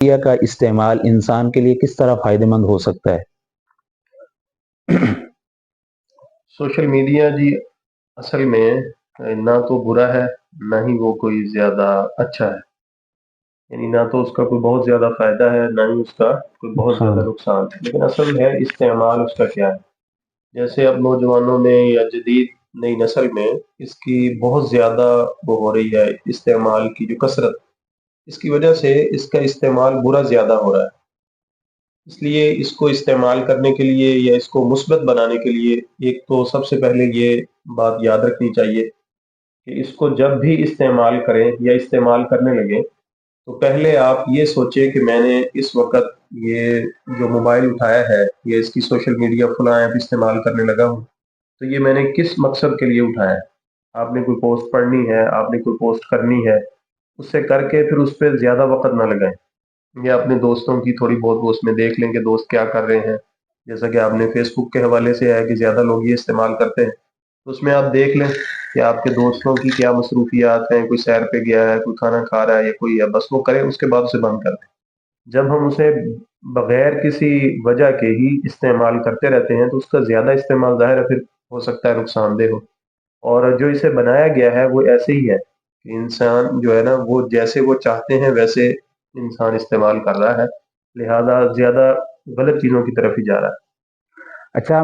Media کا استعمال انسان کے لیے کس طرح فائدہ مند ہو سکتا ہے؟ سوشل میڈیا جی اصل میں نہ تو برا ہے، نہ ہی وہ کوئی زیادہ اچھا ہے، یعنی نہ تو اس کا کوئی بہت زیادہ فائدہ ہے، نہ ہی اس کا کوئی بہت زیادہ نقصان ہے، لیکن اصل ہے استعمال اس کا کیا ہے۔ جیسے اب نوجوانوں میں یا جدید نئی نسل میں اس کی بہت زیادہ وہ ہو رہی ہے، استعمال کی جو کثرت، اس کی وجہ سے اس کا استعمال برا زیادہ ہو رہا ہے۔ اس لیے اس کو استعمال کرنے کے لیے یا اس کو مثبت بنانے کے لیے ایک تو سب سے پہلے یہ بات یاد رکھنی چاہیے کہ اس کو جب بھی استعمال کریں یا استعمال کرنے لگیں تو پہلے آپ یہ سوچیں کہ میں نے اس وقت یہ جو موبائل اٹھایا ہے یا اس کی سوشل میڈیا فلاں ایپ استعمال کرنے لگا ہوں تو یہ میں نے کس مقصد کے لیے اٹھایا ہے۔ آپ نے کوئی پوسٹ پڑھنی ہے، آپ نے کوئی پوسٹ کرنی ہے، اس سے کر کے پھر اس پہ زیادہ وقت نہ لگائیں، یا اپنے دوستوں کی تھوڑی بہت وہ اس میں دیکھ لیں کہ دوست کیا کر رہے ہیں۔ جیسا کہ آپ نے فیس بک کے حوالے سے ہے کہ زیادہ لوگ یہ استعمال کرتے ہیں، تو اس میں آپ دیکھ لیں کہ آپ کے دوستوں کی کیا مصروفیات ہیں، کوئی سیر پہ گیا ہے، کوئی کھانا کھا رہا ہے یا کوئی ہے، بس وہ کریں، اس کے بعد اسے بند کر دیں۔ جب ہم اسے بغیر کسی وجہ کے ہی استعمال کرتے رہتے ہیں تو اس کا زیادہ استعمال ظاہر ہے پھر ہو سکتا ہے نقصان دہ ہو، اور جو اسے بنایا گیا ہے وہ ایسے ہی ہے کہ انسان جو ہے نا وہ جیسے وہ چاہتے ہیں ویسے انسان استعمال کر رہا ہے، لہذا زیادہ غلط چیزوں کی طرف ہی جا رہا ہے۔ اچھا